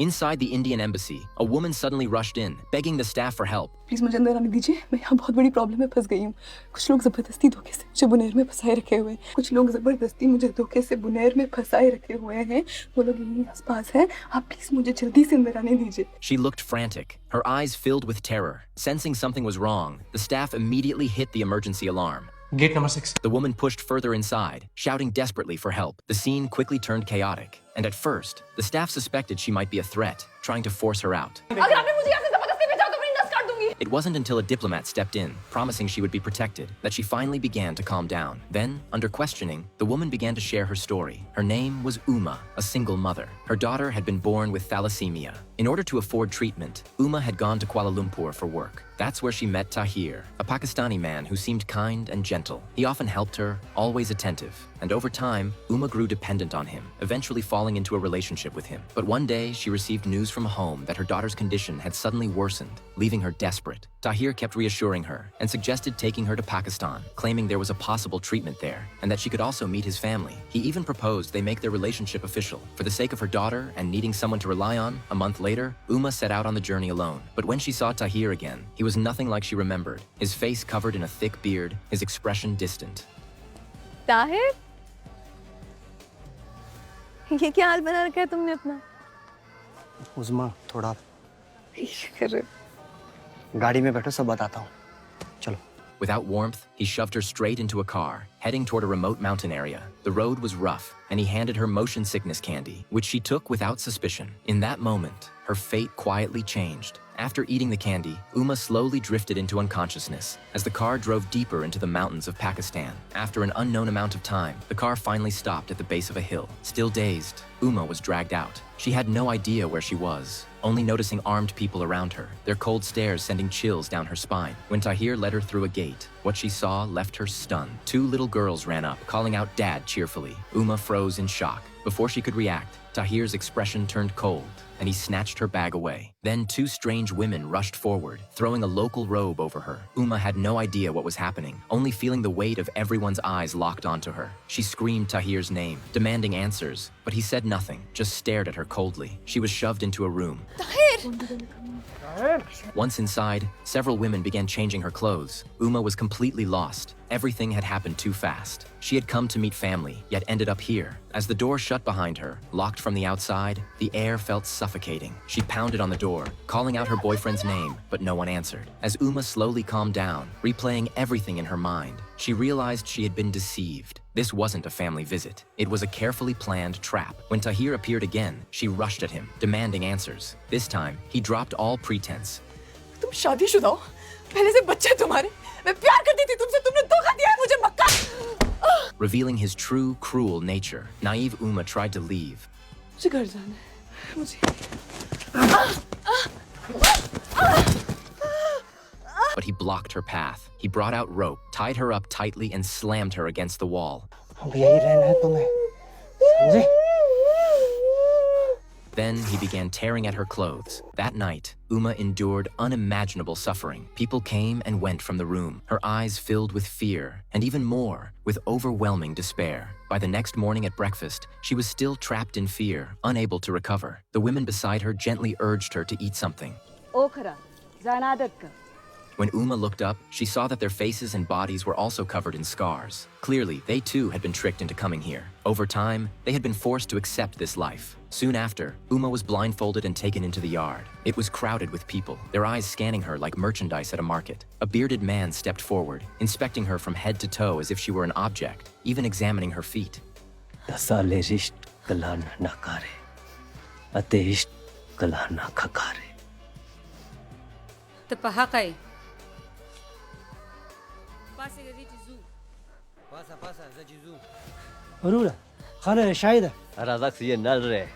Inside the Indian embassy, a woman suddenly rushed in, begging the staff for help. Please मुझे अंदर आने दीजिए, मैं यहाँ बहुत बड़ी प्रॉब्लम में फंस गई हूँ। कुछ लोग जबरदस्ती धोखे से मुझे बुनेर में फंसाए रखे हुए हैं। कुछ लोग जबरदस्ती मुझे धोखे से बुनेर में फंसाए रखे हुए हैं। वो लोग यहीं आसपास हैं। आप प्लीज मुझे जल्दी से अंदर आने दीजिए। She looked frantic, her eyes filled with terror. Sensing something was wrong, the staff immediately hit the emergency alarm. Gate number 6. The woman pushed further inside, shouting desperately for help. The scene quickly turned chaotic, and at first, the staff suspected she might be a threat, trying to force her out. It wasn't until a diplomat stepped in, promising she would be protected, that she finally began to calm down. Then, under questioning, the woman began to share her story. Her name was Uma, a single mother. Her daughter had been born with thalassemia. In order to afford treatment, Uma had gone to Kuala Lumpur for work. That's where she met Tahir, a Pakistani man who seemed kind and gentle. He often helped her, always attentive. And over time, Uma grew dependent on him, eventually falling into a relationship with him. But one day, she received news from home that her daughter's condition had suddenly worsened, leaving her desperate. Tahir kept reassuring her and suggested taking her to Pakistan, claiming there was a possible treatment there and that she could also meet his family. He even proposed they make their relationship official. For the sake of her daughter and needing someone to rely on, a month later, Uma set out on the journey alone. But when she saw Tahir again, he was nothing like she remembered. His face covered in a thick beard, his expression distant. Tahir? ये क्या हाल बना रखा है तुमने अपना? उज़मा थोड़ा कर रहे गाड़ी में बैठो सब बताता हूँ चलो Without warmth, he shoved her straight into a car, heading toward a remote mountain area. The road was rough, and he handed her motion sickness candy, which she took without suspicion. In that moment, her fate quietly changed. After eating the candy, Uma slowly drifted into unconsciousness as the car drove deeper into the mountains of Pakistan. After an unknown amount of time, the car finally stopped at the base of a hill. Still dazed, Uma was dragged out. She had no idea where she was, only noticing armed people around her, their cold stares sending chills down her spine. When Tahir led her through a gate, what she saw left her stunned. Two little girls ran up, calling out "Dad" cheerfully. Uma froze in shock. Before she could react, Tahir's expression turned cold, and he snatched her bag away. Then two strange women rushed forward, throwing a local robe over her. Uma had no idea what was happening, only feeling the weight of everyone's eyes locked onto her. She screamed Tahir's name, demanding answers, but he said nothing, just stared at her coldly. She was shoved into a room. Tahir! Once inside, several women began changing her clothes. Uma was completely lost. Everything had happened too fast. She had come to meet family, yet ended up here. As the door shut behind her, locked from the outside, the air felt suffocating. She pounded on the door, calling out her boyfriend's name, but no one answered. As Uma slowly calmed down, replaying everything in her mind, she realized she had been deceived. This wasn't a family visit. It was a carefully planned trap. When Tahir appeared again, she rushed at him, demanding answers. This time, he dropped all pretense. तुम शादीशुदा हो? पहले से बच्चे तुम्हारे? मैं प्यार करती थी तुमसे, तुमने धोखा दिया है मुझे मक्का! Revealing his true, cruel nature, naive Uma tried to leave. मुझे घर जाना है, मुझे But he blocked her path. He brought out rope, tied her up tightly, and slammed her against the wall. अब यही रहना है तुम्हें समझे Then he began tearing at her clothes. That night, Uma endured unimaginable suffering. People came and went from the room, her eyes filled with fear, and even more, with overwhelming despair. By the next morning at breakfast, she was still trapped in fear, unable to recover. The women beside her gently urged her to eat something. Okhra, zanadat ka. When Uma looked up, she saw that their faces and bodies were also covered in scars. Clearly, they too had been tricked into coming here. Over time, they had been forced to accept this life. Soon after, Uma was blindfolded and taken into the yard. It was crowded with people, their eyes scanning her like merchandise at a market. A bearded man stepped forward, inspecting her from head to toe as if she were an object, even examining her feet. Tapahakai. अरूरा खाना शायद है राज़ाक से ये नल रहे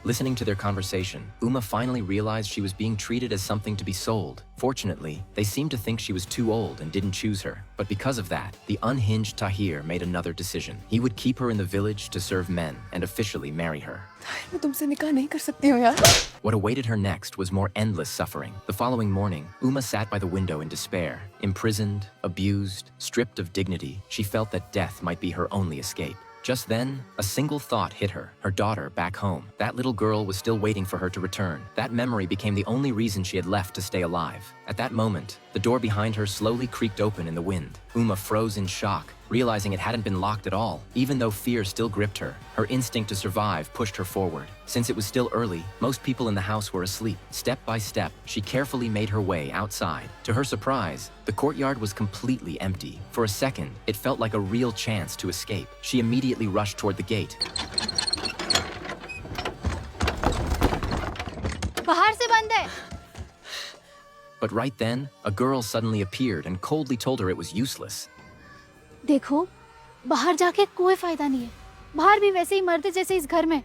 Listening to their conversation, Uma finally realized she was being treated as something to be sold. Fortunately, they seemed to think she was too old and didn't choose her. But because of that, the unhinged Tahir made another decision. He would keep her in the village to serve men and officially marry her. मैं तुमसे निकाह नहीं कर सकती हूँ यार। What awaited her next was more endless suffering. The following morning, Uma sat by the window in despair. Imprisoned, abused, stripped of dignity, she felt that death might be her only escape. Just then, a single thought hit her, her daughter back home. That little girl was still waiting for her to return. That memory became the only reason she had left to stay alive. At that moment, the door behind her slowly creaked open in the wind. Uma froze in shock, realizing it hadn't been locked at all. Even though fear still gripped her, her instinct to survive pushed her forward. Since it was still early, most people in the house were asleep. Step by step, she carefully made her way outside. To her surprise, the courtyard was completely empty. For a second, it felt like a real chance to escape. She immediately rushed toward the gate. बाहर से बंद है। But right then, a girl suddenly appeared and coldly told her it was useless. देखो, बाहर जाके कोई फायदा नहीं है। बाहर भी वैसे ही मरते जैसे इस घर में।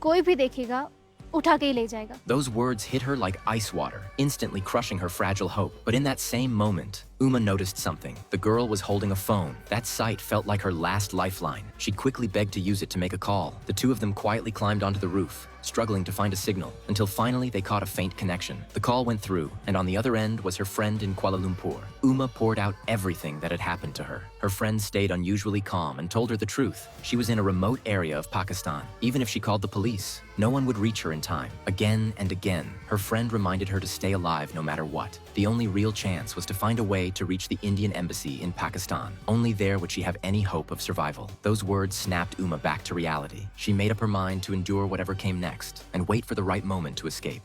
कोई भी देखेगा, उठा के ही ले जाएगा। Those words hit her like ice water, instantly crushing her fragile hope. But in that same moment, Uma noticed something. The girl was holding a phone. That sight felt like her last lifeline. She quickly begged to use it to make a call. The two of them quietly climbed onto the roof, struggling to find a signal, until finally they caught a faint connection. The call went through, and on the other end was her friend in Kuala Lumpur. Uma poured out everything that had happened to her. Her friend stayed unusually calm and told her the truth. She was in a remote area of Pakistan. Even if she called the police, no one would reach her in time. Again and again, her friend reminded her to stay alive no matter what. The only real chance was to find a way to reach the Indian embassy in Pakistan. Only there would she have any hope of survival. Those words snapped Uma back to reality. She made up her mind to endure whatever came next and wait for the right moment to escape.